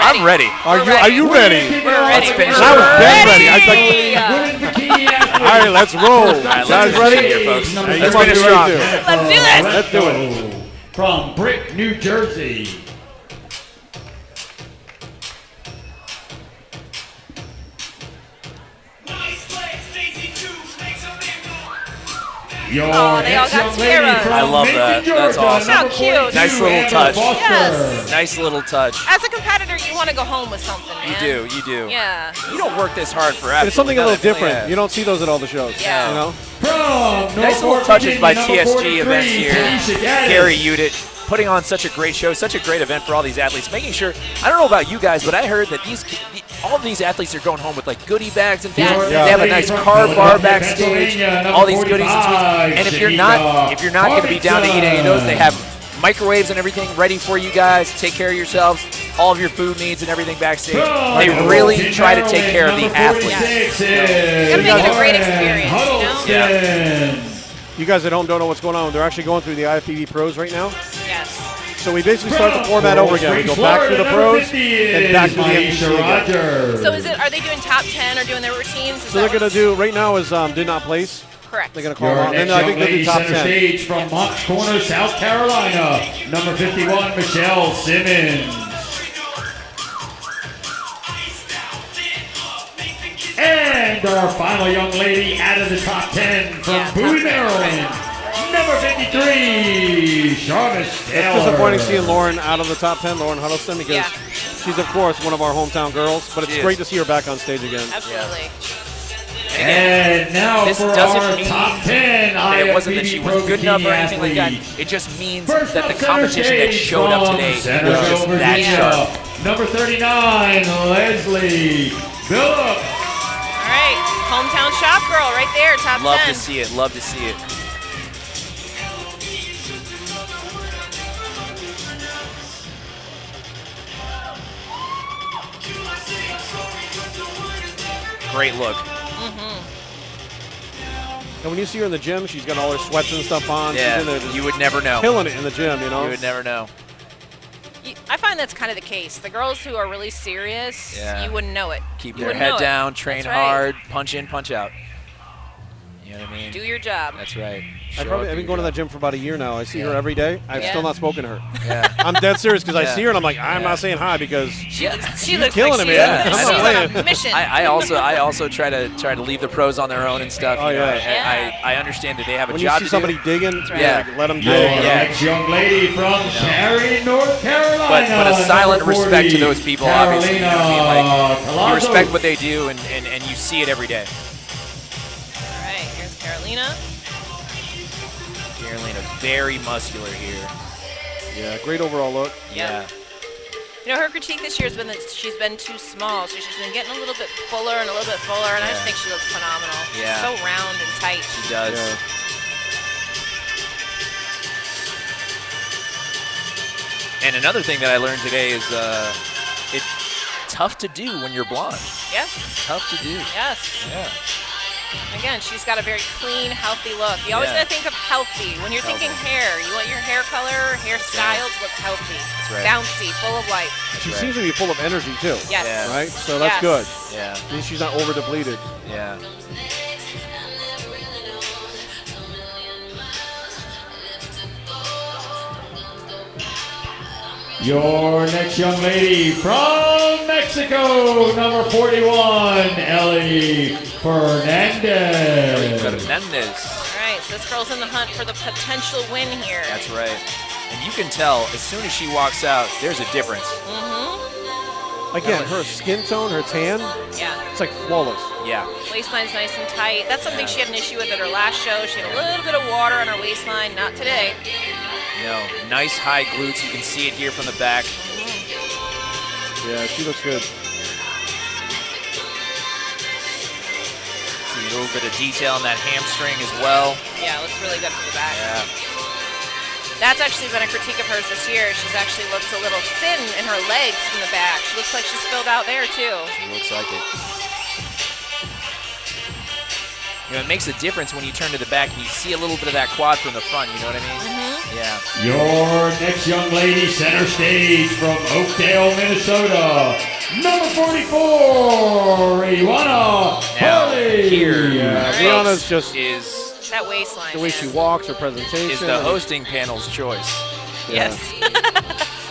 I'm ready. Are you ready? We're ready. I was dead ready. I was like, all right, let's roll. All right, guys ready? here, folks. Hey, Let's you finish must be strong. ready too. Let's do this. Let's do it. From Brick, New Jersey. Your they all next got young lady tiaras. from I love Macon, that. Georgia, That's awesome. How cute. Nice little Anna touch. Foster. Yes. Nice little touch. As a competitor, you want to go home with something, man. You do. Yeah. You don't work this hard for And it's something a little absolutely different. nothing. You don't see those at all the shows. Yeah. You know? From Nice little Norfolk, touches by Virginia, number TSG 43, events here. Tanisha Gaddis. Gary Udit putting on such a great show, such a great event for all these athletes. Making sure, I don't know about you guys, but I heard that all of these athletes are going home with like goodie bags and things. Yes. Yeah. They have a nice carb bar backstage, Pennsylvania, all these number goodies and 45, sweets. And if you're not going to be down to eat any of those, they have microwaves and everything ready for you guys. Take care of yourselves, all of your food needs and everything backstage. They really try to take care of the athletes. You're making a great experience, you know? Yeah. You guys at home don't know what's going on. They're actually going through the IFBB pros right now. Yes. So we basically start the format over again. We go back through the pros and back through the NPC again. So are they doing top 10 or doing their routines? So they're going to do, right now is did not place. Correct. They're going to call Your them out. next Then I young think they'll do lady top center 10. stage from Moncks Corner, South Carolina, number 51, Michelle Simmons. And our final young lady out of the top 10 from Bowie, Maryland, number 53, Jarvis Taylor. It's disappointing seeing Lauren out of the top 10, Lauren Huddleston, because Yeah. she's, of course, one of our hometown girls. But it's She great is. to see her back on stage again. Absolutely. And now This for doesn't our mean top 10 that it wasn't that she IFBB was Pro good enough or Bikini anything like that. athlete. It just means First that up, the center competition that stage showed up from today was Centerville, just that Virginia, sharp. number 39, Leslie Phillips. All right. Hometown shop girl right there, top 10. Love to see it. Love to see it. Great look. And when you see her in the gym, she's got all her sweats and stuff on. She's in there Yeah, just you would never know. killing it in the gym, you know? You would never know. I find that's kind of the case. The girls who are really serious, Yeah. you wouldn't know it. Keep You their wouldn't head know it. down, train That's right. hard, punch in, punch out. You know what I mean? Do your job. That's right. I've been going to that gym for about a year now. I see her every day. I've Yeah. still not spoken to her. Yeah. I'm dead serious because I Yeah. see her and I'm like, I'm Yeah. not saying hi because She looks killing like it, she's, man. I'm not she's on playing. a mission. I also try to leave the pros on their own and stuff. Oh, you know, yeah. I understand that they have a when you job see to somebody do. digging, right. Yeah. like, let them Your dig. Yeah. next young lady from Cary, North Carolina. But a silent number 40, respect to those people, obviously. You know what I mean? Like, you Carolina respect what they do and you see it every day. All right, here's Carolina. Carolina, very muscular here. Yeah, great overall look. Yeah. You know, her critique this year has been that she's been too small, so she's been getting a little bit fuller and a little bit fuller, and I just Yeah. think she looks phenomenal. Yeah. She's so round and tight. She does. Yeah. And another thing that I learned today is it's tough to do when you're blonde. Yes, Tough to do. yes. Yeah. Again, she's got a very clean, healthy look. You always Yeah. got to think of healthy. When you're thinking Healthy. hair, you want your hair color, hairstyle to look healthy. That's right. Bouncy, full of life. She right. seems to be full of energy too. Yes. Yeah. Right? So that's Yes. good. Yeah. Means she's not over depleted. Yeah. Your next young lady from Mexico, number 41, Ellie Fernandez. Fernandez. All right, so this girl's in the hunt for the potential win here. That's right. And you can tell as soon as she walks out, there's a difference. Again, her skin tone, her tan, Yeah. it's like flawless. Yeah. Waistline's nice and tight. That's something Yeah. she had an issue with at her last show. She had a little bit of water on her waistline. Not today. You know, nice high glutes. You can see it here from the back. Yeah, she looks good. See a little bit of detail on that hamstring as well. Yeah, it looks really good from the back. Yeah. That's actually been a critique of hers this year. She's actually looked a little thin in her legs from the back. She looks like she's filled out there too. She looks like it. You know, it makes a difference when you turn to the back and you see a little bit of that quad from the front. You know what I mean? Yeah. Your next young lady, center stage from Oakdale, Minnesota, number 44, Ioana Harley. Here, Rihanna's just is That waistline. the way she walks, her presentation. is the hosting panel's choice. Yes.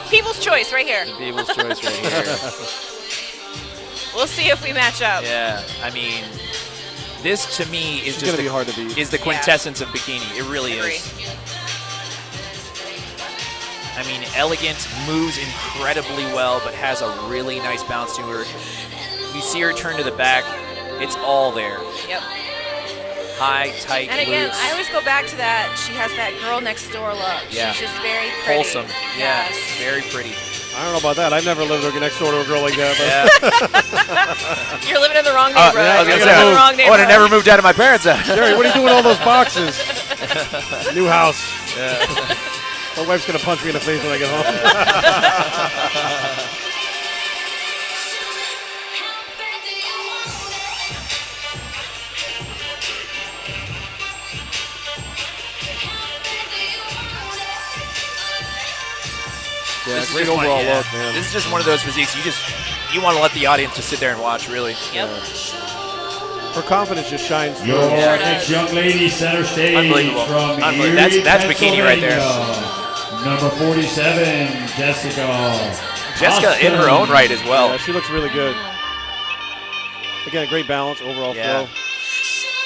People's choice right here. The people's choice right here. We'll see if we match up. Yeah, I mean, this to me is It's just gonna be hard to beat. is the quintessence of bikini. It really Agree. is. I mean, elegant, moves incredibly well, but has a really nice bounce to her. You see her turn to the back, it's all there. Yep. High, tight, And again, loose. I always go back to that. She has that girl next door look. Yeah. She's just very pretty. Wholesome. Yeah, Yes. very pretty. I don't know about that. I've never lived next door to a girl like that. But Yeah. You're living in the wrong neighborhood. I was gonna You're say, living in the wrong I would have neighborhood. never moved out of my parents' house. Jerry, what are you doing with all those boxes? New house. My wife's gonna punch me in the face when I get home. Yeah, This is great just one- overall yeah. look, man. This is just one of those physiques you want to let the audience just sit there and watch, really. Yep. Her confidence just shines through. Your Sure next does. young lady, center stage Unbelievable. from Unbelievable. Erie, That's bikini right there. Pennsylvania, number 47, Jessica. Jessica in her own right as well. Yeah, she looks really good. Again, great balance, overall Yeah. flow.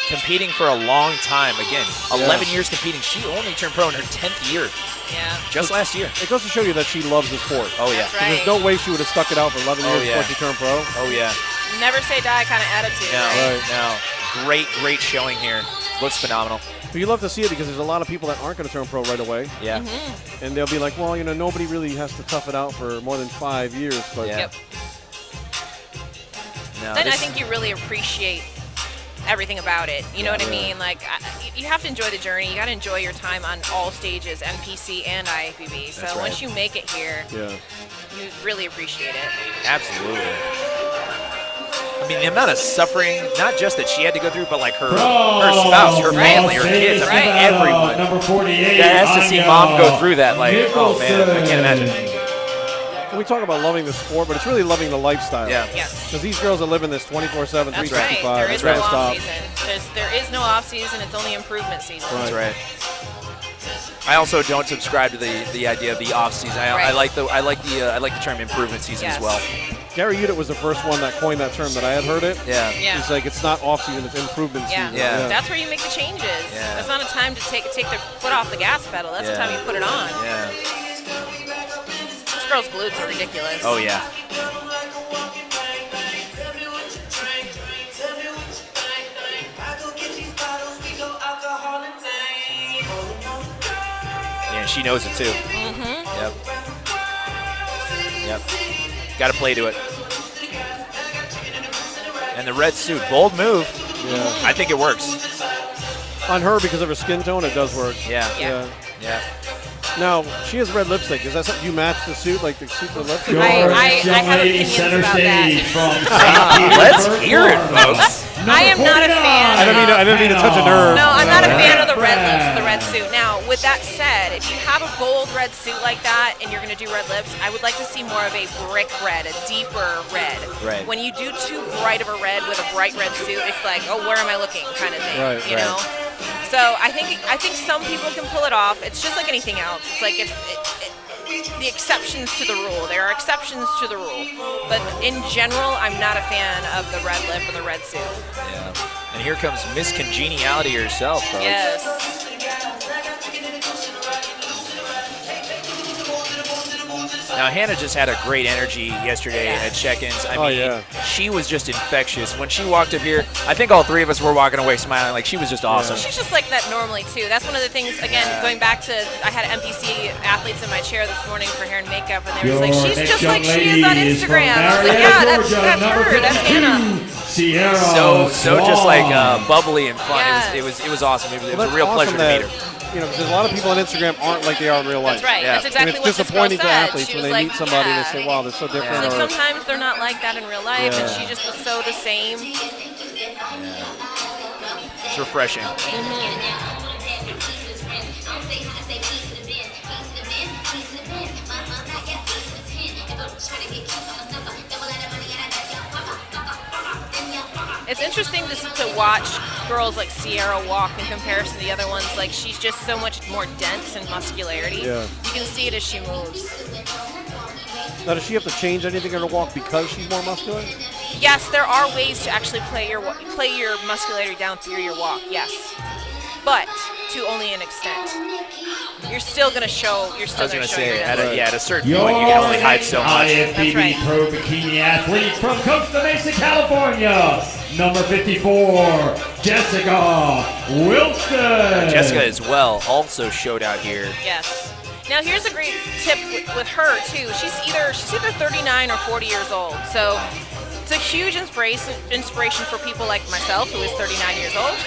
Competing for a long time. Again, 11 years competing. She only turned pro in her 10th year, Yeah. just last year. It goes to show you that she loves the sport. Oh, yeah. That's right. There's no way she would have stuck it out for 11 Oh, years yeah. before she turned pro. Oh, yeah. Never say die kind of attitude. No, Right? Right. no. Great showing here. Looks phenomenal. But you love to see it because there's a lot of people that aren't going to turn pro right away. Yeah. And they'll be like, well, you know, nobody really has to tough it out for more than 5 years. But Yeah. Yep. No, Then I this- think you really appreciate everything about it. You know what I mean? Like, you have to enjoy the journey. You got to enjoy your time on all stages, NPC and IFBB. So That's once right. you make it here, yeah. you really appreciate it. Absolutely. I mean, the amount of suffering, not just that she had to go through, but like her spouse, her family, her kids, I mean, everyone. Number 48, That has to see Anya mom go through that. Like, oh man, I Nicholson. can't imagine. And we talk about loving the sport, but it's really loving the lifestyle. Yeah. Yes. Because these girls are living this 24/7, That's right. 365. There It's is no never off stop. season. There is no off season. It's only improvement season. That's right. I also don't subscribe to the idea of the off season. I Right. like the term improvement season Yes. as well. Gary Udit was the first one that coined that term that I had heard it. Yeah. Yeah. He's like, it's not off season, it's improvement Yeah. season. Yeah. That's where you make the changes. Yeah. That's not a time to take the foot off the gas pedal. That's the Yeah. time you put it on. Yeah. This girl's glutes are ridiculous. Oh yeah. Yeah, she knows it too. Mm-hmm. Yep. Got to play to it. And the red suit, bold move. Yeah. I think it works. On her, because of her skin tone, it does work. Yeah. Yeah. Yeah. Now, she has red lipstick. Is that something you match the suit, like the suit with the lipstick? Your I next young have lady, opinions center about stage that. from St. Let's Petersburg, hear it, Florida. folks. I am not a fan. I didn't mean to touch a nerve. No, I'm not a fan of the red Brad. lips, the red suit. Now, with that said, if you have a bold red suit like that and you're going to do red lips, I would like to see more of a brick red, a deeper red. Right. When you do too bright of a red with a bright red suit, it's like, oh, where am I looking kind of thing, Right, you right. know? So I think some people can pull it off. It's just like anything else. It's like the exceptions to the rule. There are exceptions to the rule. But in general, I'm not a fan of the red lip or the red suit. Yeah. And here comes Miss Congeniality herself, folks. Yes. Now, Hannah just had a great energy yesterday Yeah. at check-ins. I Oh, mean, yeah. she was just infectious. When she walked up here, I think all three of us were walking away smiling. Like, she was just awesome. She's just like that normally, too. That's one of the things, again, going back to, I had NPC athletes in my chair this morning for hair and makeup, and they were like, she's just like she is on Instagram. I was like, yeah, that's her. That's Hannah. Sierra So just like Swan. bubbly and fun. Yes. It was awesome. It was Well, a real that's pleasure awesome to meet her. You know, because a lot of people on Instagram aren't like they are in real life. That's right. Yeah. That's exactly And it's what this girl disappointing to said. athletes She when was they like, meet somebody and yeah. they say, wow, they're so different. Like or, sometimes they're not like that in real life, and she just was so the same. It's refreshing. It's interesting to watch girls like Sierra walk in comparison to the other ones. Like, she's just so much more dense in muscularity. Yeah. You can see it as she moves. Now, does she have to change anything in her walk because she's more muscular? Yes, there are ways to actually play your muscularity down through your walk. Yes, but to only an extent. You're still gonna show. You're still I was gonna going to show say, your at density. a certain point, you can only hide so much. IFBB That's right. Pro Bikini athlete from Costa Mesa, California, number 54, Jessica Wilson. Jessica as well also showed out here. Yes. Now here's a great tip with her too. She's either 39 or 40 years old. So it's a huge inspiration for people like myself, who is 39 years old.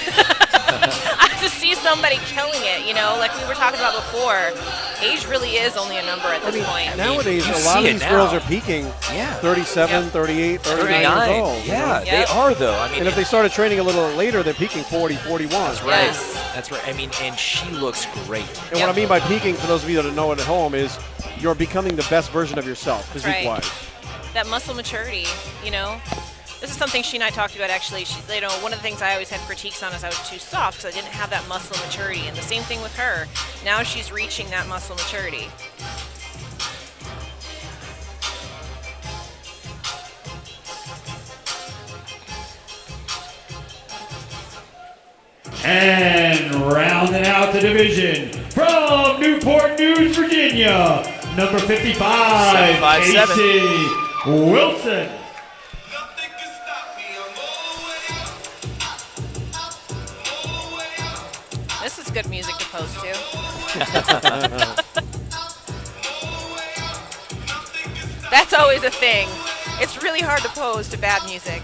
To see somebody killing it, you know, like we were talking about before, age really is only a number at this point. Nowadays, you a lot of see it these now. girls are peaking Yeah. 37, Yep. 38, 39 39. years old. Yeah, Yep. they are though. I mean, And if they started training a little later, they're peaking 40, 41. that's right. Yes. That's right. I mean, and she looks great. And what I mean by peaking, for those of you that don't know it at home, is you're becoming the best version of yourself, physique-wise. That muscle maturity, you know. This is something she and I talked about actually. You know, one of the things I always had critiques on is I was too soft because I didn't have that muscle maturity. And the same thing with her. Now she's reaching that muscle maturity. And rounding out the division from Newport News, Virginia, number 55, 757. AC Wilson. This is good music to pose to. That's always a thing. It's really hard to pose to bad music.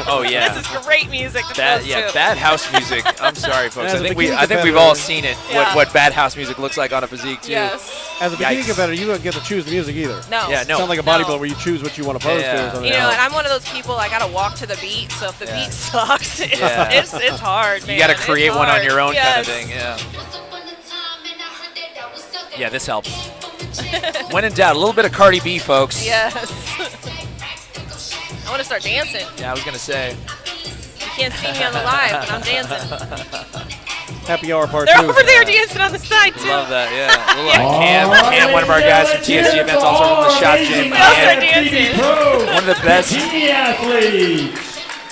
Oh yeah. This is great music to pose to. Bad house music. I'm sorry, folks. As I a think bikini we've competitor- all seen it. Yeah. What bad house music looks like on a physique too. Yes. As a bikini Yikes. competitor, you don't get to choose the music either. No. Yeah, no. It's not like a bodybuilder where you choose what you want to pose Yeah. to or something. You know, else. and I'm one of those people, I gotta walk to the beat, so if the Yeah. beat sucks, it's, Yeah. it's hard, man. You got to It's create one on hard. your own kind of Yes. thing. Yeah. Yeah, this helps. When in doubt, a little bit of Cardi B, folks. Yes. I want to start dancing. Yeah, I was gonna say. You can't see me on the live, but I'm dancing. Happy hour part They're 2. over there dancing on the side, too. Love that. Yeah. We'll All Cam, one of our guys from TSG events, also from the Shop Gym. We also Cam, dancing. Pro one of the best. Bikini athletes.